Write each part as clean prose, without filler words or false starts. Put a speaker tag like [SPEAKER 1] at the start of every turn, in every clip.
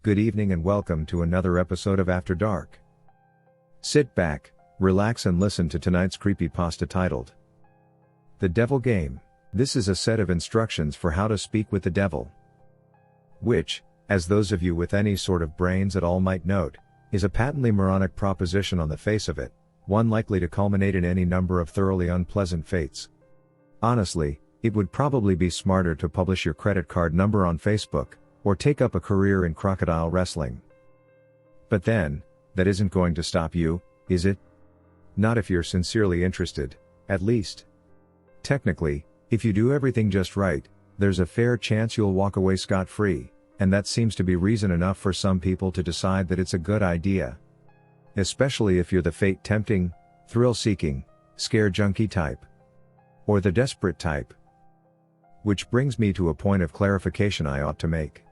[SPEAKER 1] Good evening and welcome to another episode of After Dark. Sit back, relax and listen to tonight's creepypasta titled The Devil Game. This is a set of instructions for how to speak with the devil. Which, as those of you with any sort of brains at all might note, is a patently moronic proposition on the face of it, one likely to culminate in any number of thoroughly unpleasant fates. Honestly, it would probably be smarter to publish your credit card number on Facebook, or take up a career in crocodile wrestling. But then, that isn't going to stop you, is it? Not if you're sincerely interested, at least. Technically, if you do everything just right, there's a fair chance you'll walk away scot-free, and that seems to be reason enough for some people to decide that it's a good idea. Especially if you're the fate-tempting, thrill-seeking, scare junkie type. Or the desperate type. Which brings me to a point of clarification I ought to make.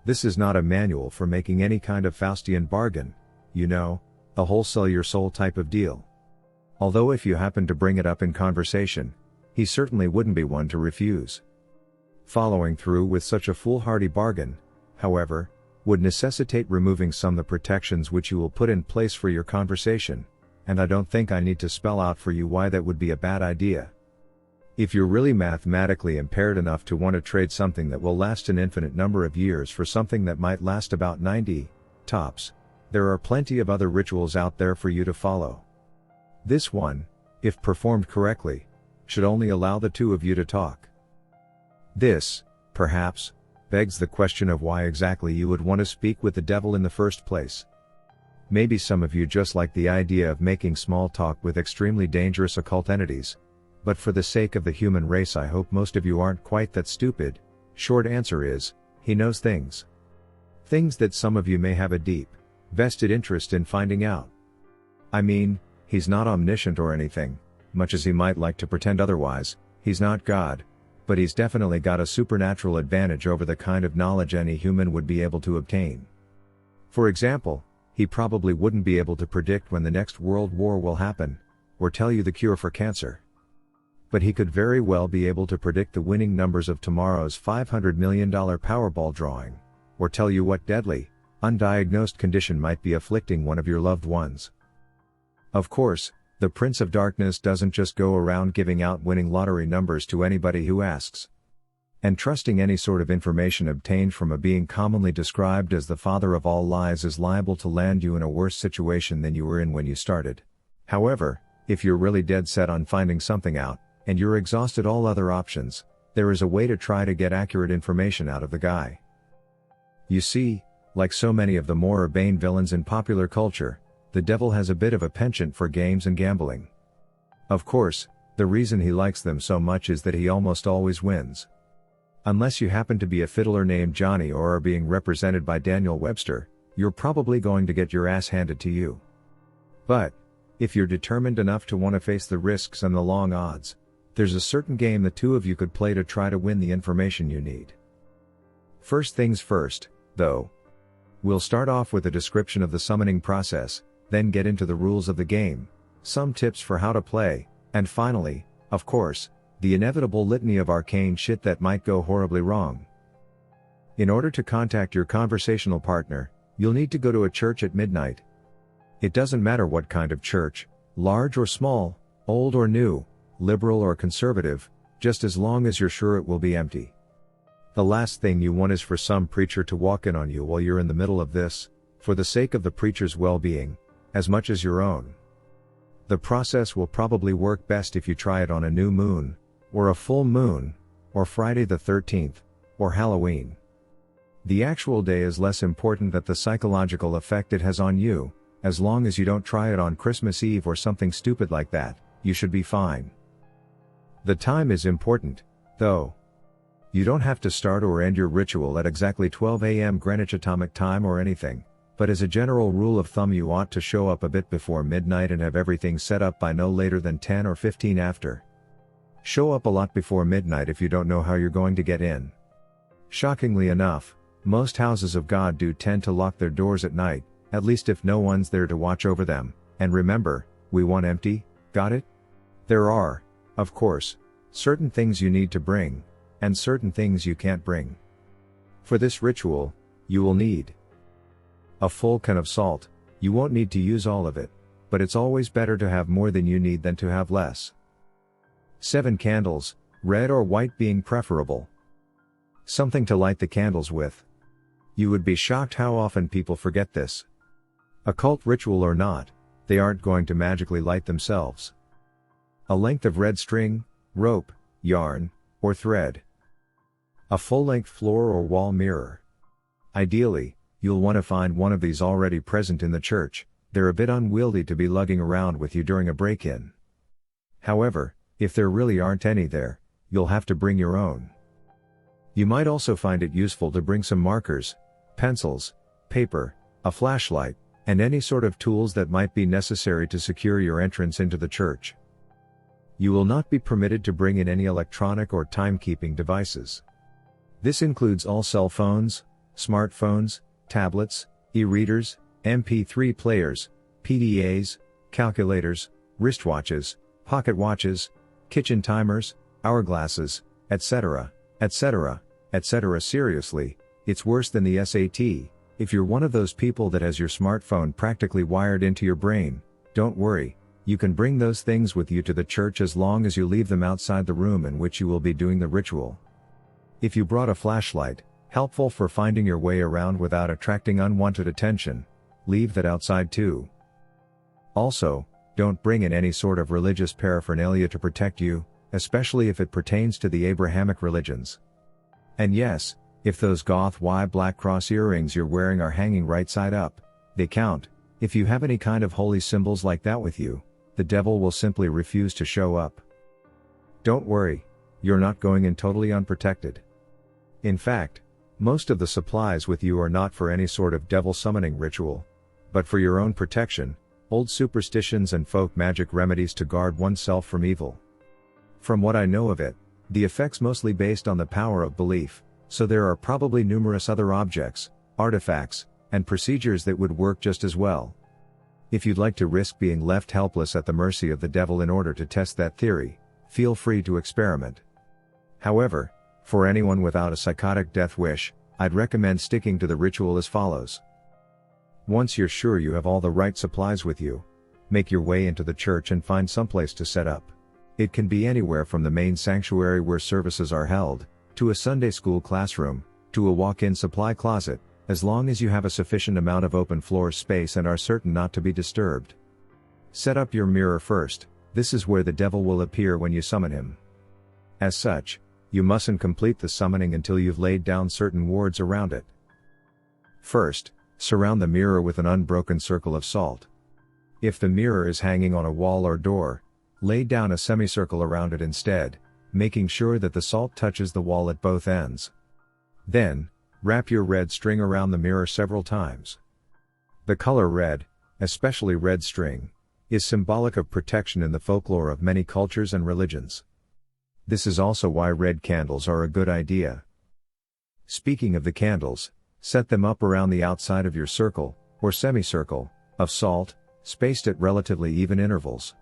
[SPEAKER 1] This is not a manual for making any kind of Faustian bargain, you know, a wholesale your soul type of deal. Although if you happen to bring it up in conversation, he certainly wouldn't be one to refuse. Following through with such a foolhardy bargain, however, would necessitate removing some of the protections which you will put in place for your conversation, and I don't think I need to spell out for you why that would be a bad idea. If you're really mathematically impaired enough to want to trade something that will last an infinite number of years for something that might last about 90, tops, there are plenty of other rituals out there for you to follow. This one, if performed correctly, should only allow the two of you to talk. This, perhaps, begs the question of why exactly you would want to speak with the devil in the first place. Maybe some of you just like the idea of making small talk with extremely dangerous occult entities. But for the sake of the human race I hope most of you aren't quite that stupid. Short answer is, he knows things. Things that some of you may have a deep, vested interest in finding out. I mean, he's not omniscient or anything, much as he might like to pretend otherwise, he's not God, but he's definitely got a supernatural advantage over the kind of knowledge any human would be able to obtain. For example, he probably wouldn't be able to predict when the next world war will happen, or tell you the cure for cancer. But he could very well be able to predict the winning numbers of tomorrow's $500 million Powerball drawing, or tell you what deadly, undiagnosed condition might be afflicting one of your loved ones. Of course, the Prince of Darkness doesn't just go around giving out winning lottery numbers to anybody who asks. And trusting any sort of information obtained from a being commonly described as the father of all lies is liable to land you in a worse situation than you were in when you started. However, if you're really dead set on finding something out, and you're exhausted all other options, there is a way to try to get accurate information out of the guy. You see, like so many of the more urbane villains in popular culture, the devil has a bit of a penchant for games and gambling. Of course, the reason he likes them so much is that he almost always wins. Unless you happen to be a fiddler named Johnny or are being represented by Daniel Webster, you're probably going to get your ass handed to you. But, if you're determined enough to want to face the risks and the long odds, there's a certain game the two of you could play to try to win the information you need. First things first, though. We'll start off with a description of the summoning process, then get into the rules of the game, some tips for how to play, and finally, of course, the inevitable litany of arcane shit that might go horribly wrong. In order to contact your conversational partner, you'll need to go to a church at midnight. It doesn't matter what kind of church, large or small, old or new, liberal or conservative, just as long as you're sure it will be empty. The last thing you want is for some preacher to walk in on you while you're in the middle of this, for the sake of the preacher's well-being, as much as your own. The process will probably work best if you try it on a new moon, or a full moon, or Friday the 13th, or Halloween. The actual day is less important than the psychological effect it has on you, as long as you don't try it on Christmas Eve or something stupid like that, you should be fine. The time is important, though. You don't have to start or end your ritual at exactly 12 a.m. Greenwich Atomic Time or anything, but as a general rule of thumb you ought to show up a bit before midnight and have everything set up by no later than 10 or 15 after. Show up a lot before midnight if you don't know how you're going to get in. Shockingly enough, most houses of God do tend to lock their doors at night, at least if no one's there to watch over them, and remember, we want empty, got it? There are, of course, certain things you need to bring, and certain things you can't bring. For this ritual, you will need A full can of salt, you won't need to use all of it, but it's always better to have more than you need than to have less. 7 candles, red or white being preferable. Something to light the candles with. You would be shocked how often people forget this. Occult ritual or not, they aren't going to magically light themselves. A length of red string, rope, yarn, or thread. A full-length floor or wall mirror. Ideally, you'll want to find one of these already present in the church. They're a bit unwieldy to be lugging around with you during a break-in. However, if there really aren't any there, you'll have to bring your own. You might also find it useful to bring some markers, pencils, paper, a flashlight, and any sort of tools that might be necessary to secure your entrance into the church. You will not be permitted to bring in any electronic or timekeeping devices. This includes all cell phones, smartphones, tablets, e-readers, MP3 players, PDAs, calculators, wristwatches, pocket watches, kitchen timers, hourglasses, etc., etc., etc. Seriously, it's worse than the SAT. If you're one of those people that has your smartphone practically wired into your brain, don't worry, you can bring those things with you to the church as long as you leave them outside the room in which you will be doing the ritual. If you brought a flashlight, helpful for finding your way around without attracting unwanted attention, leave that outside too. Also, don't bring in any sort of religious paraphernalia to protect you, especially if it pertains to the Abrahamic religions. And yes, if those goth Y black cross earrings you're wearing are hanging right side up, they count. If you have any kind of holy symbols like that with you, the devil will simply refuse to show up. Don't worry, you're not going in totally unprotected. In fact, most of the supplies with you are not for any sort of devil summoning ritual, but for your own protection, old superstitions and folk magic remedies to guard oneself from evil. From what I know of it, the effect's mostly based on the power of belief, so there are probably numerous other objects, artifacts, and procedures that would work just as well. If you'd like to risk being left helpless at the mercy of the devil in order to test that theory, feel free to experiment. However, for anyone without a psychotic death wish, I'd recommend sticking to the ritual as follows. Once you're sure you have all the right supplies with you, make your way into the church and find someplace to set up. It can be anywhere from the main sanctuary where services are held, to a Sunday school classroom, to a walk-in supply closet, as long as you have a sufficient amount of open floor space and are certain not to be disturbed. Set up your mirror first. This is where the devil will appear when you summon him. As such, you mustn't complete the summoning until you've laid down certain wards around it. First, surround the mirror with an unbroken circle of salt. If the mirror is hanging on a wall or door, lay down a semicircle around it instead, making sure that the salt touches the wall at both ends. Then, wrap your red string around the mirror several times. The color red, especially red string, is symbolic of protection in the folklore of many cultures and religions. This is also why red candles are a good idea. Speaking of the candles, set them up around the outside of your circle, or semicircle, of salt, spaced at relatively even intervals.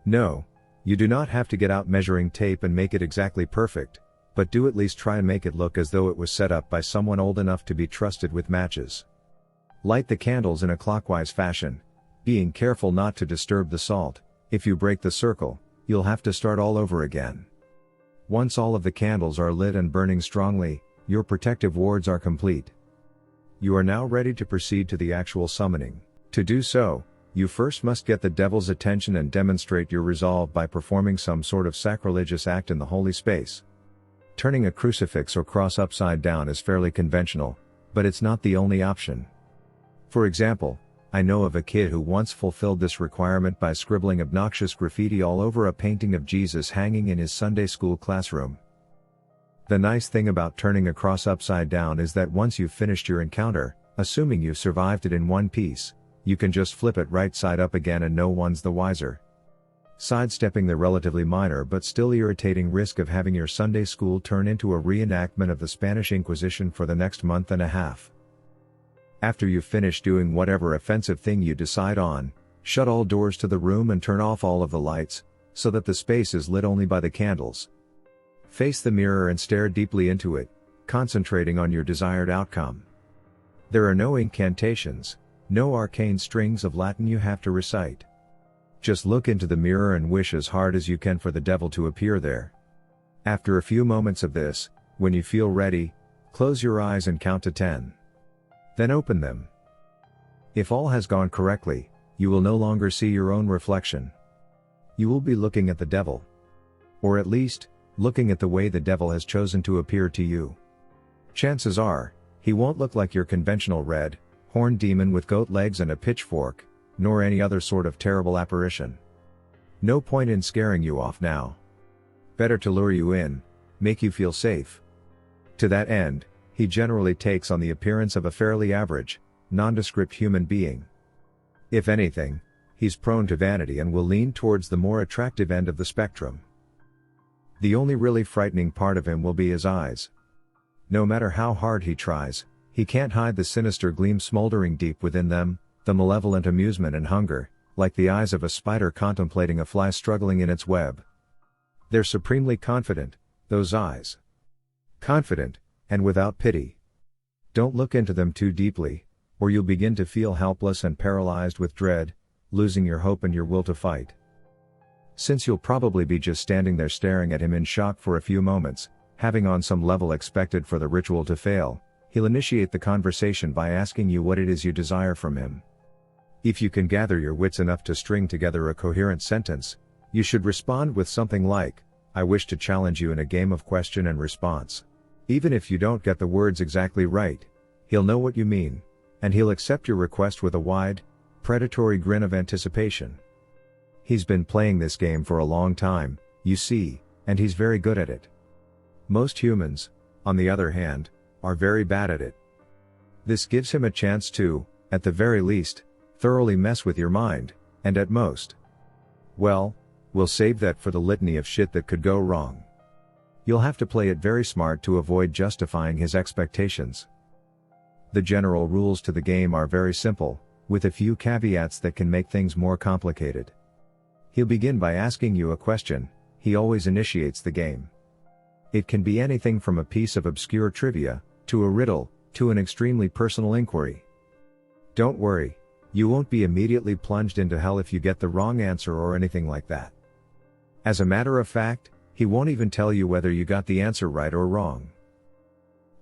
[SPEAKER 1] No, you do not have to get out measuring tape and make it exactly perfect, but do at least try and make it look as though it was set up by someone old enough to be trusted with matches. Light the candles in a clockwise fashion, being careful not to disturb the salt. If you break the circle, you'll have to start all over again. Once all of the candles are lit and burning strongly, your protective wards are complete. You are now ready to proceed to the actual summoning. To do so, you first must get the devil's attention and demonstrate your resolve by performing some sort of sacrilegious act in the holy space. Turning a crucifix or cross upside down is fairly conventional, but it's not the only option. For example, I know of a kid who once fulfilled this requirement by scribbling obnoxious graffiti all over a painting of Jesus hanging in his Sunday school classroom. The nice thing about turning a cross upside down is that once you've finished your encounter, assuming you've survived it in one piece, you can just flip it right side up again and no one's the wiser. Sidestepping the relatively minor but still irritating risk of having your Sunday school turn into a reenactment of the Spanish Inquisition for the next month and a half. After you've finished doing whatever offensive thing you decide on, shut all doors to the room and turn off all of the lights, so that the space is lit only by the candles. Face the mirror and stare deeply into it, concentrating on your desired outcome. There are no incantations, no arcane strings of Latin you have to recite. Just look into the mirror and wish as hard as you can for the devil to appear there. After a few moments of this, when you feel ready, close your eyes and count to 10. Then open them. If all has gone correctly, you will no longer see your own reflection. You will be looking at the devil. Or at least, looking at the way the devil has chosen to appear to you. Chances are, he won't look like your conventional red, horned demon with goat legs and a pitchfork, nor any other sort of terrible apparition. No point in scaring you off now. Better to lure you in, make you feel safe. To that end, he generally takes on the appearance of a fairly average, nondescript human being. If anything, he's prone to vanity and will lean towards the more attractive end of the spectrum. The only really frightening part of him will be his eyes. No matter how hard he tries, he can't hide the sinister gleam smoldering deep within them, the malevolent amusement and hunger, like the eyes of a spider contemplating a fly struggling in its web. They're supremely confident, those eyes. Confident, and without pity. Don't look into them too deeply, or you'll begin to feel helpless and paralyzed with dread, losing your hope and your will to fight. Since you'll probably be just standing there staring at him in shock for a few moments, having on some level expected for the ritual to fail, he'll initiate the conversation by asking you what it is you desire from him. If you can gather your wits enough to string together a coherent sentence, you should respond with something like, "I wish to challenge you in a game of question and response." Even if you don't get the words exactly right, he'll know what you mean, and he'll accept your request with a wide, predatory grin of anticipation. He's been playing this game for a long time, you see, and he's very good at it. Most humans, on the other hand, are very bad at it. This gives him a chance to, at the very least, thoroughly mess with your mind, and at most, well, we'll save that for the litany of shit that could go wrong. You'll have to play it very smart to avoid justifying his expectations. The general rules to the game are very simple, with a few caveats that can make things more complicated. He'll begin by asking you a question. He always initiates the game. It can be anything from a piece of obscure trivia, to a riddle, to an extremely personal inquiry. Don't worry, you won't be immediately plunged into hell if you get the wrong answer or anything like that. As a matter of fact, he won't even tell you whether you got the answer right or wrong.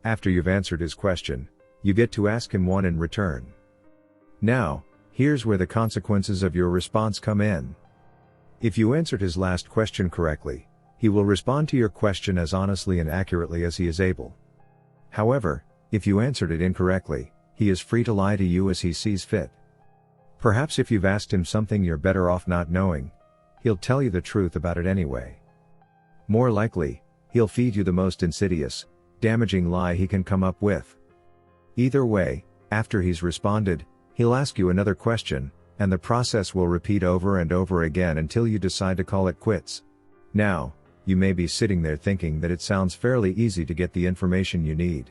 [SPEAKER 1] After you've answered his question, you get to ask him one in return. Now, here's where the consequences of your response come in. If you answered his last question correctly, he will respond to your question as honestly and accurately as he is able. However, if you answered it incorrectly, he is free to lie to you as he sees fit. Perhaps if you've asked him something you're better off not knowing, he'll tell you the truth about it anyway. More likely, he'll feed you the most insidious, damaging lie he can come up with. Either way, after he's responded, he'll ask you another question, and the process will repeat over and over again until you decide to call it quits. Now, you may be sitting there thinking that it sounds fairly easy to get the information you need.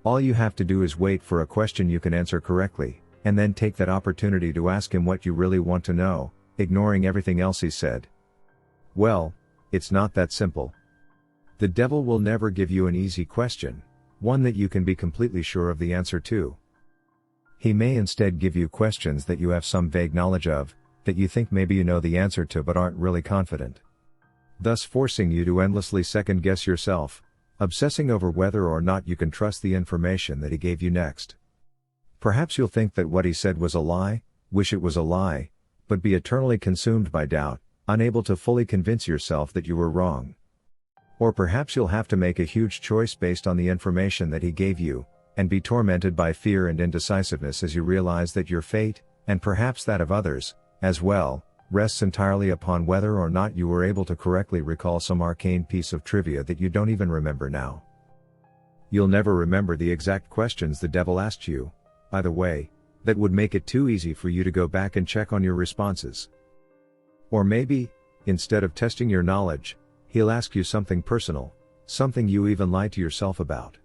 [SPEAKER 1] All you have to do is wait for a question you can answer correctly, and then take that opportunity to ask him what you really want to know, ignoring everything else he said. Well, it's not that simple. The devil will never give you an easy question, one that you can be completely sure of the answer to. He may instead give you questions that you have some vague knowledge of, that you think maybe you know the answer to but aren't really confident. Thus forcing you to endlessly second-guess yourself, obsessing over whether or not you can trust the information that he gave you next. Perhaps you'll think that what he said was a lie, wish it was a lie, but be eternally consumed by doubt, unable to fully convince yourself that you were wrong. Or perhaps you'll have to make a huge choice based on the information that he gave you, and be tormented by fear and indecisiveness as you realize that your fate, and perhaps that of others, as well, rests entirely upon whether or not you were able to correctly recall some arcane piece of trivia that you don't even remember now. You'll never remember the exact questions the devil asked you, by the way, that would make it too easy for you to go back and check on your responses. Or maybe, instead of testing your knowledge, he'll ask you something personal, something you even lied to yourself about.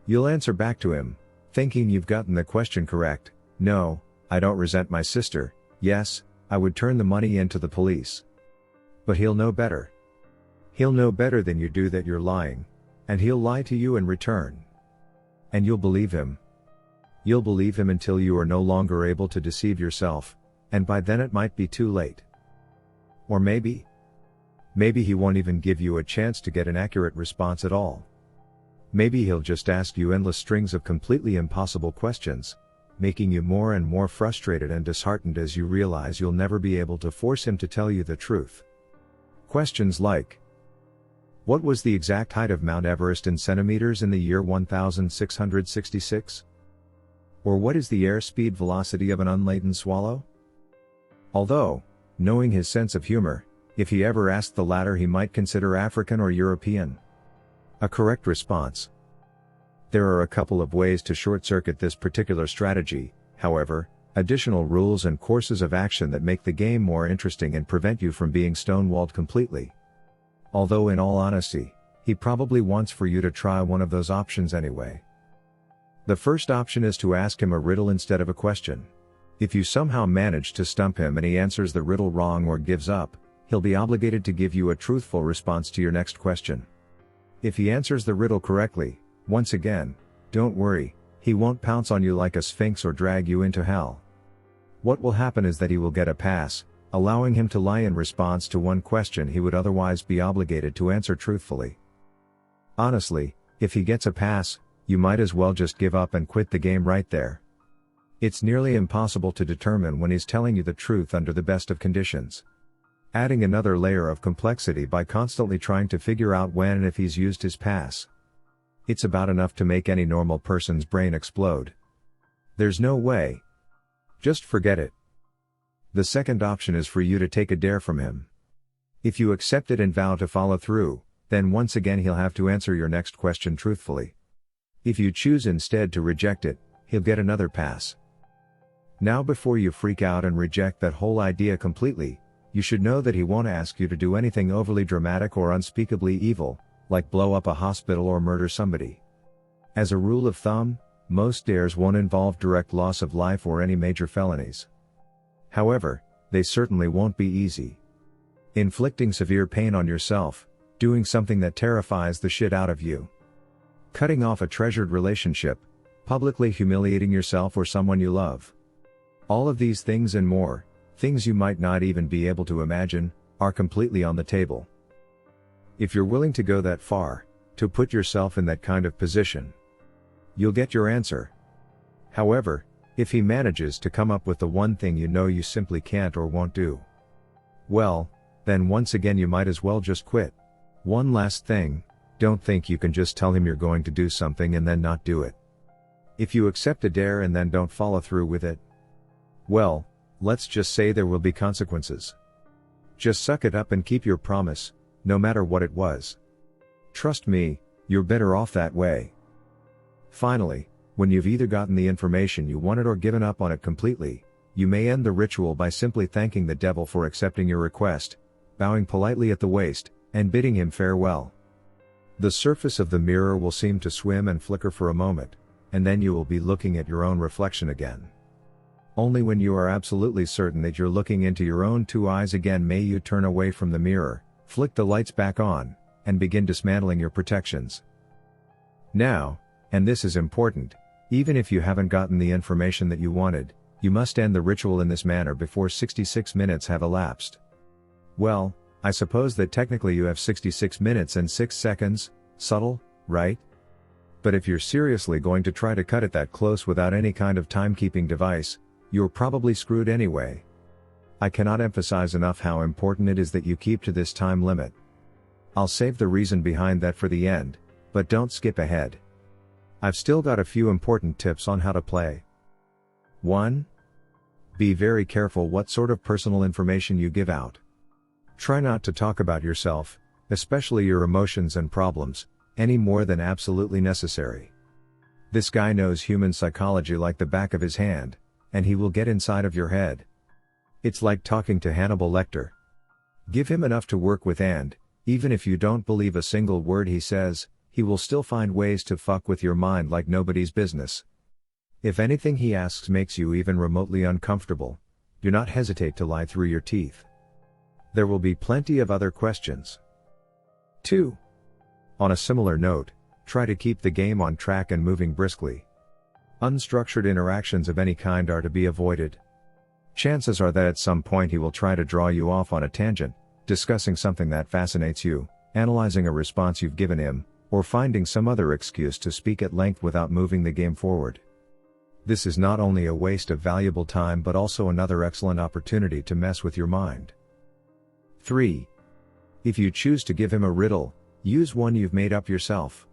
[SPEAKER 1] You'll answer back to him, thinking you've gotten the question correct. No, I don't resent my sister. Yes, I would turn the money in to the police. But he'll know better. He'll know better than you do that you're lying, and he'll lie to you in return. And you'll believe him. You'll believe him until you are no longer able to deceive yourself, and by then it might be too late. Or maybe he won't even give you a chance to get an accurate response at all. Maybe he'll just ask you endless strings of completely impossible questions, making you more and more frustrated and disheartened as you realize you'll never be able to force him to tell you the truth. Questions like, what was the exact height of Mount Everest in centimeters in the year 1666? Or what is the airspeed velocity of an unladen swallow? Although, knowing his sense of humor, if he ever asked the latter he might consider African or European. A correct response. There are a couple of ways to short-circuit this particular strategy, however, additional rules and courses of action that make the game more interesting and prevent you from being stonewalled completely. Although in all honesty, he probably wants for you to try one of those options anyway. The first option is to ask him a riddle instead of a question. If you somehow manage to stump him and he answers the riddle wrong or gives up, he'll be obligated to give you a truthful response to your next question. If he answers the riddle correctly, once again, don't worry, he won't pounce on you like a sphinx or drag you into hell. What will happen is that he will get a pass, allowing him to lie in response to one question he would otherwise be obligated to answer truthfully. Honestly, if he gets a pass, you might as well just give up and quit the game right there. It's nearly impossible to determine when he's telling you the truth under the best of conditions. Adding another layer of complexity by constantly trying to figure out when and if he's used his pass. It's about enough to make any normal person's brain explode. There's no way. Just forget it. The second option is for you to take a dare from him. If you accept it and vow to follow through, then once again he'll have to answer your next question truthfully. If you choose instead to reject it, he'll get another pass. Now before you freak out and reject that whole idea completely, you should know that he won't ask you to do anything overly dramatic or unspeakably evil, like blow up a hospital or murder somebody. As a rule of thumb, most dares won't involve direct loss of life or any major felonies. However, they certainly won't be easy. Inflicting severe pain on yourself, doing something that terrifies the shit out of you, cutting off a treasured relationship, publicly humiliating yourself or someone you love. All of these things and more, things you might not even be able to imagine, are completely on the table. If you're willing to go that far, to put yourself in that kind of position, you'll get your answer. However, if he manages to come up with the one thing you know you simply can't or won't do, well, then once again you might as well just quit. One last thing, don't think you can just tell him you're going to do something and then not do it. If you accept a dare and then don't follow through with it, well, let's just say there will be consequences. Just suck it up and keep your promise, no matter what it was. Trust me, you're better off that way. Finally, when you've either gotten the information you wanted or given up on it completely, you may end the ritual by simply thanking the devil for accepting your request, bowing politely at the waist, and bidding him farewell. The surface of the mirror will seem to swim and flicker for a moment, and then you will be looking at your own reflection again. Only when you are absolutely certain that you're looking into your own two eyes again may you turn away from the mirror, flick the lights back on, and begin dismantling your protections. Now, and this is important, even if you haven't gotten the information that you wanted, you must end the ritual in this manner before 66 minutes have elapsed. Well, I suppose that technically you have 66 minutes and 6 seconds, subtle, right? But if you're seriously going to try to cut it that close without any kind of timekeeping device, you're probably screwed anyway. I cannot emphasize enough how important it is that you keep to this time limit. I'll save the reason behind that for the end, but don't skip ahead. I've still got a few important tips on how to play. 1. Be very careful what sort of personal information you give out. Try not to talk about yourself, especially your emotions and problems, any more than absolutely necessary. This guy knows human psychology like the back of his hand, and he will get inside of your head. It's like talking to Hannibal Lecter. Give him enough to work with and, even if you don't believe a single word he says, he will still find ways to fuck with your mind like nobody's business. If anything he asks makes you even remotely uncomfortable, do not hesitate to lie through your teeth. There will be plenty of other questions. 2. On a similar note, try to keep the game on track and moving briskly. Unstructured interactions of any kind are to be avoided. Chances are that at some point he will try to draw you off on a tangent, discussing something that fascinates you, analyzing a response you've given him, or finding some other excuse to speak at length without moving the game forward. This is not only a waste of valuable time but also another excellent opportunity to mess with your mind. 3. If you choose to give him a riddle, use one you've made up yourself.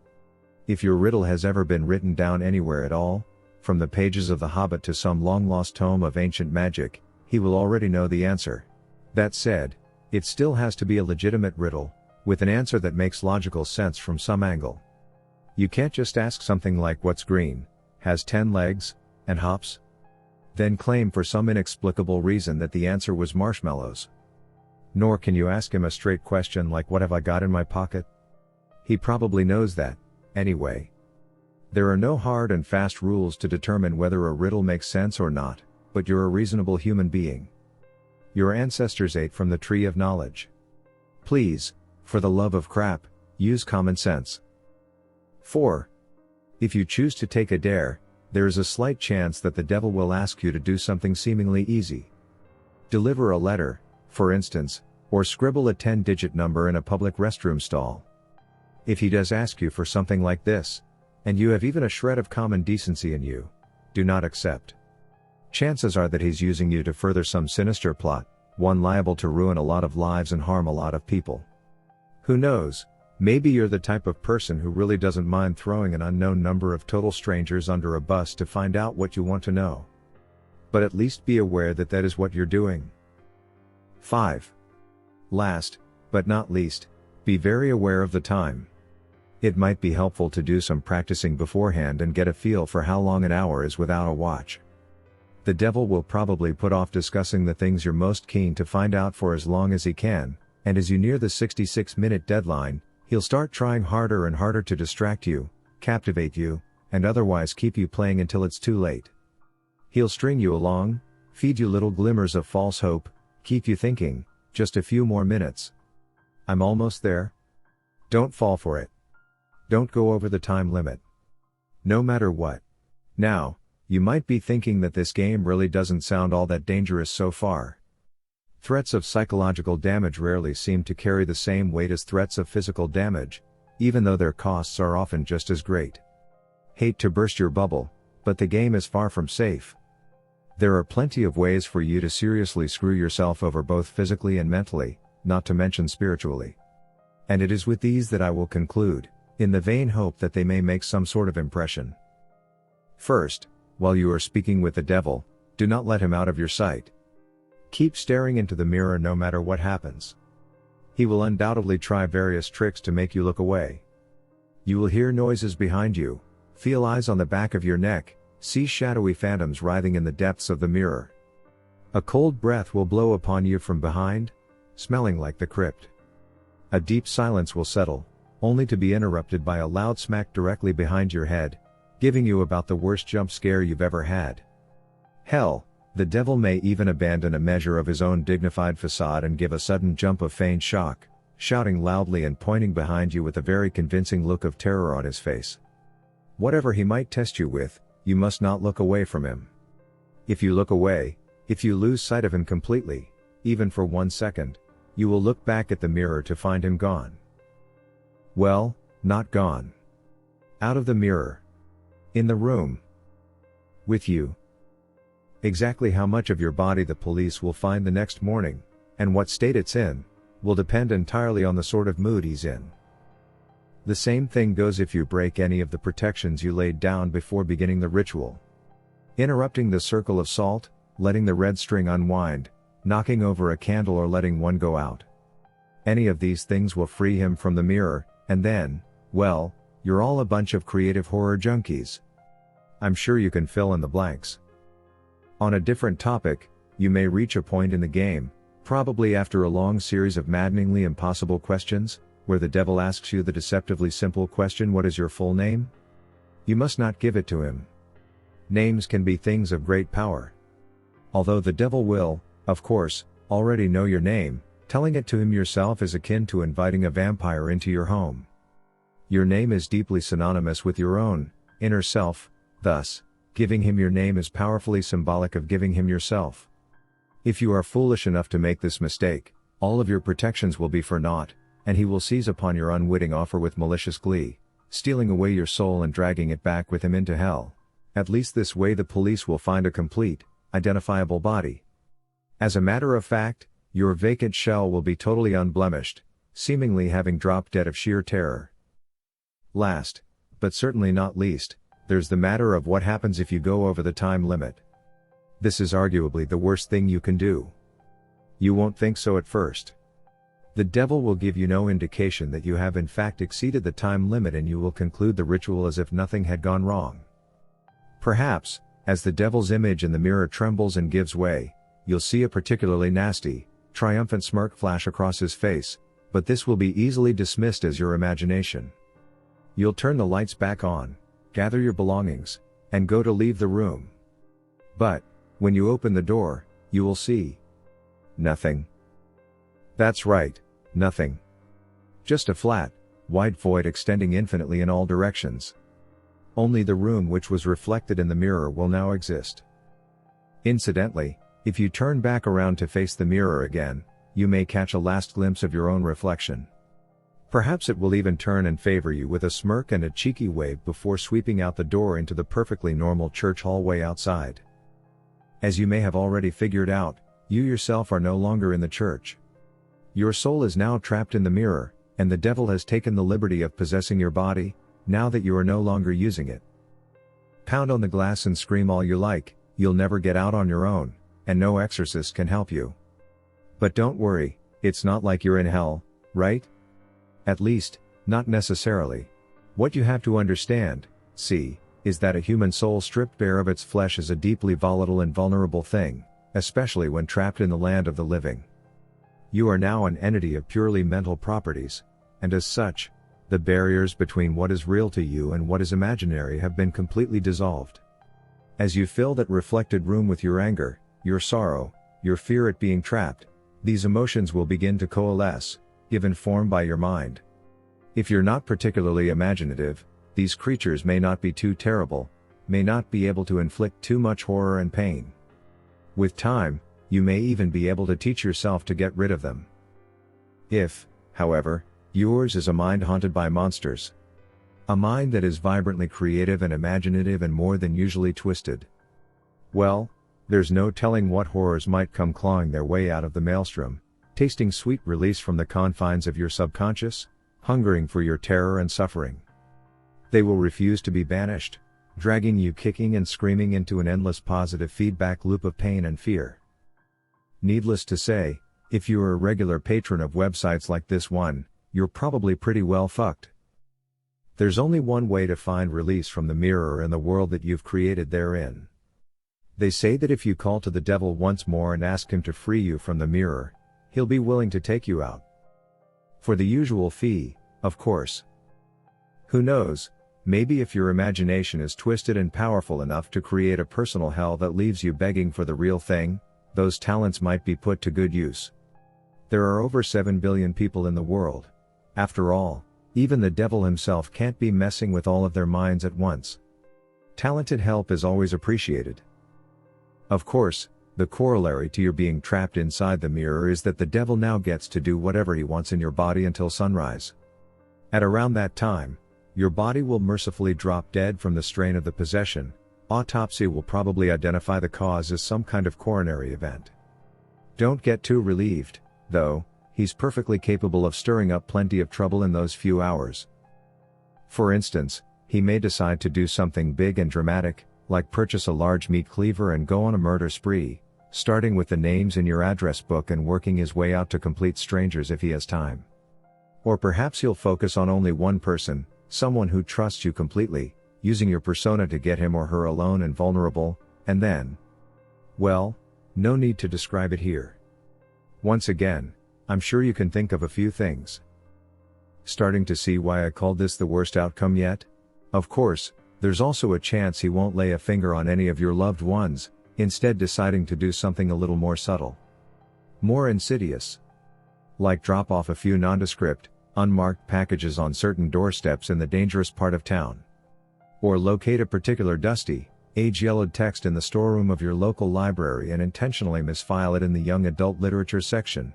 [SPEAKER 1] If your riddle has ever been written down anywhere at all, from the pages of The Hobbit to some long-lost tome of ancient magic, he will already know the answer. That said, it still has to be a legitimate riddle, with an answer that makes logical sense from some angle. You can't just ask something like what's green, has 10 legs, and hops? Then claim for some inexplicable reason that the answer was marshmallows. Nor can you ask him a straight question like what have I got in my pocket? He probably knows that, anyway. There are no hard and fast rules to determine whether a riddle makes sense or not, but you're a reasonable human being. Your ancestors ate from the tree of knowledge. Please, for the love of crap, use common sense. 4. If you choose to take a dare, there is a slight chance that the devil will ask you to do something seemingly easy. Deliver a letter, for instance, or scribble a 10-digit number in a public restroom stall. If he does ask you for something like this, and you have even a shred of common decency in you, do not accept. Chances are that he's using you to further some sinister plot, one liable to ruin a lot of lives and harm a lot of people. Who knows, maybe you're the type of person who really doesn't mind throwing an unknown number of total strangers under a bus to find out what you want to know. But at least be aware that that is what you're doing. 5. Last, but not least, be very aware of the time. It might be helpful to do some practicing beforehand and get a feel for how long an hour is without a watch. The devil will probably put off discussing the things you're most keen to find out for as long as he can, and as you near the 66-minute deadline, he'll start trying harder and harder to distract you, captivate you, and otherwise keep you playing until it's too late. He'll string you along, feed you little glimmers of false hope, keep you thinking, just a few more minutes. I'm almost there. Don't fall for it. Don't go over the time limit. No matter what. Now, you might be thinking that this game really doesn't sound all that dangerous so far. Threats of psychological damage rarely seem to carry the same weight as threats of physical damage, even though their costs are often just as great. Hate to burst your bubble, but the game is far from safe. There are plenty of ways for you to seriously screw yourself over both physically and mentally, not to mention spiritually. And it is with these that I will conclude, in the vain hope that they may make some sort of impression. First, while you are speaking with the devil, do not let him out of your sight. Keep staring into the mirror no matter what happens. He will undoubtedly try various tricks to make you look away. You will hear noises behind you, feel eyes on the back of your neck, see shadowy phantoms writhing in the depths of the mirror. A cold breath will blow upon you from behind, smelling like the crypt. A deep silence will settle, only to be interrupted by a loud smack directly behind your head, giving you about the worst jump scare you've ever had. Hell, the devil may even abandon a measure of his own dignified facade and give a sudden jump of feigned shock, shouting loudly and pointing behind you with a very convincing look of terror on his face. Whatever he might test you with, you must not look away from him. If you look away, if you lose sight of him completely, even for 1 second, you will look back at the mirror to find him gone. Well, not gone. Out of the mirror. In the room. With you. Exactly how much of your body the police will find the next morning, and what state it's in, will depend entirely on the sort of mood he's in. The same thing goes if you break any of the protections you laid down before beginning the ritual. Interrupting the circle of salt, letting the red string unwind, knocking over a candle or letting one go out. Any of these things will free him from the mirror, and then, well, you're all a bunch of creative horror junkies. I'm sure you can fill in the blanks. On a different topic, you may reach a point in the game, probably after a long series of maddeningly impossible questions, where the devil asks you the deceptively simple question, "What is your full name?" You must not give it to him. Names can be things of great power. Although the devil will, of course, already know your name, telling it to him yourself is akin to inviting a vampire into your home. Your name is deeply synonymous with your own inner self, thus, Giving him your name is powerfully symbolic of giving him yourself. If you are foolish enough to make this mistake, all of your protections will be for naught, and he will seize upon your unwitting offer with malicious glee, stealing away your soul and dragging it back with him into hell. At least this way the police will find a complete, identifiable body. As a matter of fact, your vacant shell will be totally unblemished, seemingly having dropped dead of sheer terror. Last, but certainly not least, there's the matter of what happens if you go over the time limit. This is arguably the worst thing you can do. You won't think so at first. The devil will give you no indication that you have in fact exceeded the time limit, and you will conclude the ritual as if nothing had gone wrong. Perhaps, as the devil's image in the mirror trembles and gives way, you'll see a particularly nasty, triumphant smirk flash across his face, but this will be easily dismissed as your imagination. You'll turn the lights back on, gather your belongings, and go to leave the room. But, when you open the door, you will see nothing. That's right, nothing. Just a flat, wide void extending infinitely in all directions. Only the room which was reflected in the mirror will now exist. Incidentally, if you turn back around to face the mirror again, you may catch a last glimpse of your own reflection. Perhaps it will even turn and favor you with a smirk and a cheeky wave before sweeping out the door into the perfectly normal church hallway outside. As you may have already figured out, you yourself are no longer in the church. Your soul is now trapped in the mirror, and the devil has taken the liberty of possessing your body, now that you are no longer using it. Pound on the glass and scream all you like, you'll never get out on your own, and no exorcist can help you. But don't worry, it's not like you're in hell, right? At least, not necessarily. What you have to understand, see, is that a human soul stripped bare of its flesh is a deeply volatile and vulnerable thing, especially when trapped in the land of the living. You are now an entity of purely mental properties, and as such, the barriers between what is real to you and what is imaginary have been completely dissolved. As you fill that reflected room with your anger, your sorrow, your fear at being trapped, these emotions will begin to coalesce, given form by your mind. If you're not particularly imaginative, these creatures may not be too terrible, may not be able to inflict too much horror and pain. With time, you may even be able to teach yourself to get rid of them. If, however, yours is a mind haunted by monsters, a mind that is vibrantly creative and imaginative and more than usually twisted, well, there's no telling what horrors might come clawing their way out of the maelstrom, tasting sweet release from the confines of your subconscious, hungering for your terror and suffering. They will refuse to be banished, dragging you kicking and screaming into an endless positive feedback loop of pain and fear. Needless to say, if you are a regular patron of websites like this one, you're probably pretty well fucked. There's only one way to find release from the mirror and the world that you've created therein. They say that if you call to the devil once more and ask him to free you from the mirror, he'll be willing to take you out. For the usual fee, of course. Who knows, maybe if your imagination is twisted and powerful enough to create a personal hell that leaves you begging for the real thing, those talents might be put to good use. There are over 7 billion people in the world. After all, even the devil himself can't be messing with all of their minds at once. Talented help is always appreciated. Of course, the corollary to your being trapped inside the mirror is that the devil now gets to do whatever he wants in your body until sunrise. At around that time, your body will mercifully drop dead from the strain of the possession. Autopsy will probably identify the cause as some kind of coronary event. Don't get too relieved, though, he's perfectly capable of stirring up plenty of trouble in those few hours. For instance, he may decide to do something big and dramatic, like purchase a large meat cleaver and go on a murder spree, starting with the names in your address book and working his way out to complete strangers if he has time. Or perhaps he'll focus on only one person, someone who trusts you completely, using your persona to get him or her alone and vulnerable, and then, well, no need to describe it here. Once again, I'm sure you can think of a few things. Starting to see why I called this the worst outcome yet? Of course, there's also a chance he won't lay a finger on any of your loved ones, instead deciding to do something a little more subtle. More insidious. Like drop off a few nondescript, unmarked packages on certain doorsteps in the dangerous part of town. Or locate a particular dusty, age-yellowed text in the storeroom of your local library and intentionally misfile it in the young adult literature section.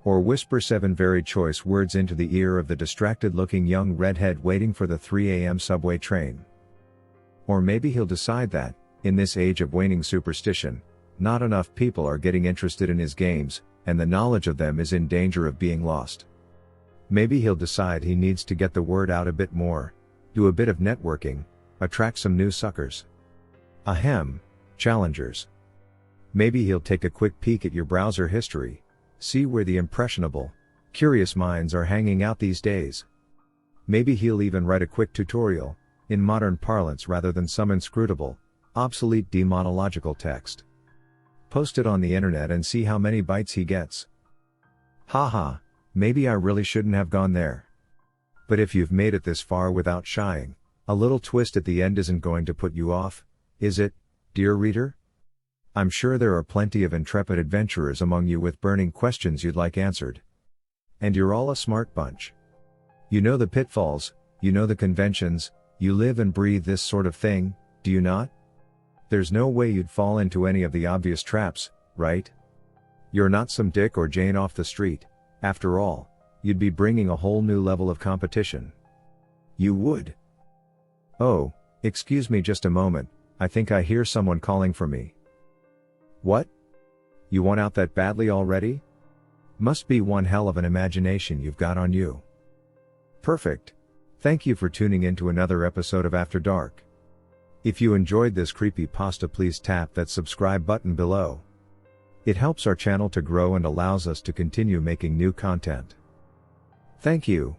[SPEAKER 1] Or whisper 7 very choice words into the ear of the distracted-looking young redhead waiting for the 3 a.m. subway train. Or maybe he'll decide that, in this age of waning superstition, not enough people are getting interested in his games, and the knowledge of them is in danger of being lost. Maybe he'll decide he needs to get the word out a bit more, do a bit of networking, attract some new suckers. Ahem, challengers. Maybe he'll take a quick peek at your browser history, see where the impressionable, curious minds are hanging out these days. Maybe he'll even write a quick tutorial, in modern parlance rather than some inscrutable, obsolete demonological text. Post it on the internet and see how many bites he gets. Haha, maybe I really shouldn't have gone there. But if you've made it this far without shying, a little twist at the end isn't going to put you off, is it, dear reader? I'm sure there are plenty of intrepid adventurers among you with burning questions you'd like answered. And you're all a smart bunch. You know the pitfalls, you know the conventions, you live and breathe this sort of thing, do you not? There's no way you'd fall into any of the obvious traps, right? You're not some Dick or Jane off the street. After all, you'd be bringing a whole new level of competition. You would. Oh, excuse me just a moment, I think I hear someone calling for me. What? You want out that badly already? Must be one hell of an imagination you've got on you. Perfect. Thank you for tuning in to another episode of After Dark. If you enjoyed this creepypasta, please tap that subscribe button below. It helps our channel to grow and allows us to continue making new content. Thank you.